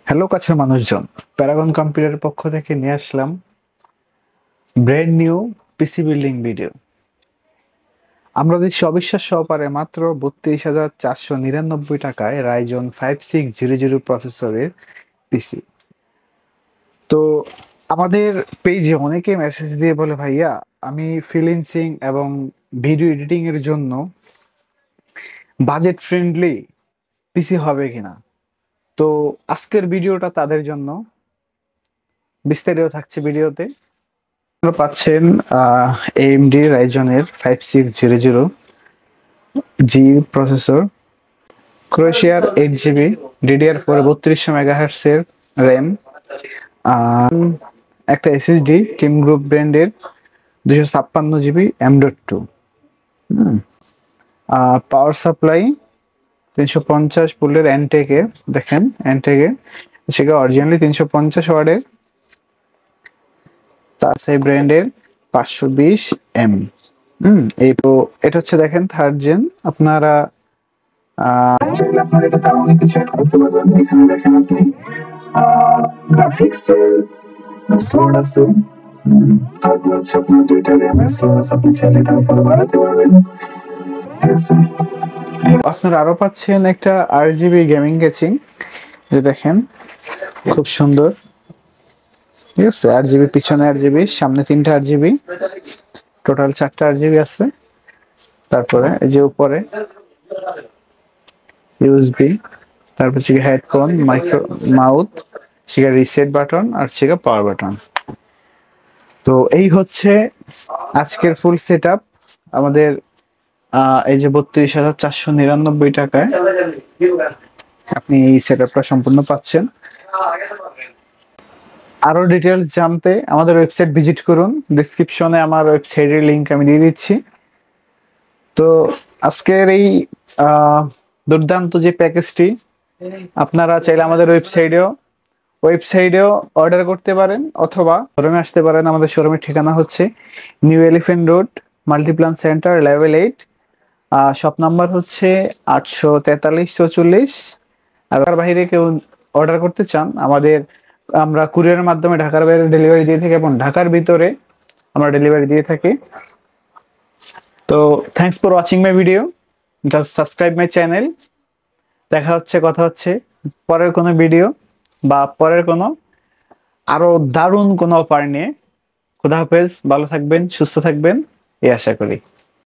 Hello কাছের মানুষজন, Paragon কম্পিউটারের পক্ষ থেকে নিয়ে আসলাম brand new PC building video. আমরা দিচ্ছি অবিশ্বাস্য অফারে মাত্র ৩২,৪৯৯ টাকায় রাইজন 5600 প্রসেসরের পিসি। তো আমাদের পেজে অনেকে মেসেজ দিয়ে বলে, ভাইয়া আমি ফ্রিল্যান্সিং এবং ভিডিও এডিটিং এর জন্য বাজেট ফ্রেন্ডলি পিসি হবে কিনা। তো আজকের ভিডিওটা তাদের জন্য, বিস্তারিত থাকছে ভিডিওতে। আপনারা পাচ্ছেন AMD রাইজনের 5600G প্রসেসর, ক্রোয়েশিয়ার 8GB DDR4 3200 MHz এর র্যাম, একটা SSD টিম গ্রুপ ব্র্যান্ডের 256GB M.2, পাওয়ার সাপ্লাই 350 ভোল্টের Antec এর, দেখেন Antec এর সেটা অরিজিনালি 350 ওয়াটের, তাসাই ব্র্যান্ডের 520M। এই তো এটা হচ্ছে দেখেন থার্ড জেন। আপনারা চাইলে আপনারা এটা তার অনেক কিছু অ্যাড করতে পারবেন। এখানে দেখেন আপনি গ্রাফিক্স এর স্লট আছে, তারপর হচ্ছে আপনার দুইটা র্যাম এর স্লট আছে, আপনি চাইলে এটা উপরে বাড়াতে পারবেন। ঠিক আছে, আপনারা আরো পাচ্ছেন একটা RGB গেমিং ক্যাচিং, যে দেখেন খুব সুন্দর। ঠিক আছে, RGB পিছনে RGB, সামনে 3টা RGB, টোটাল 4টা RGB আছে। তারপরে এই যে উপরে USB, তারপর হচ্ছে হেডফোন, মাইক্রো মাউথ, সেটা রিসেট বাটন আর সেটা পাওয়ার বাটন। তো এই হচ্ছে আজকের ফুল সেটআপ আমাদের। এই যে ৩২,৪৯৯ টাকায় আপনি এই সেটআপটা সম্পূর্ণ পাচ্ছেন। আরো ডিটেইলস জানতে আমাদের ওয়েবসাইট ভিজিট করুন, ডেসক্রিপশনে আমার ওয়েবসাইটের লিংক আমি দিয়ে দিচ্ছি। তো আজকের এই দুর্দান্ত যে প্যাকেজটি আপনারা চাইলে আমাদের ওয়েবসাইটেও অর্ডার করতে পারেন, অথবা শোরুমে আসতে পারেন। আমাদের শোরুমের ঠিকানা হচ্ছে new elephant road, Multiplan centre, level 8, shop number হচ্ছে 843-44। আর বাইরে কেউ অর্ডার করতে চান, আমরা কুরিয়ারের মাধ্যমে ঢাকার বাইরে ডেলিভারি দিয়ে থাকি এবং ঢাকার ভিতরে আমরা ডেলিভারি দিয়ে থাকি। তো thanks for watching my video, just subscribe my channel. কথা হচ্ছে পরের কোনো ভিডিও বা পরের কোনো আরো দারুণ কোনো অফার নিয়ে। খুদা হাফেজ, ভালো থাকবেন, সুস্থ থাকবেন এই আশা করি।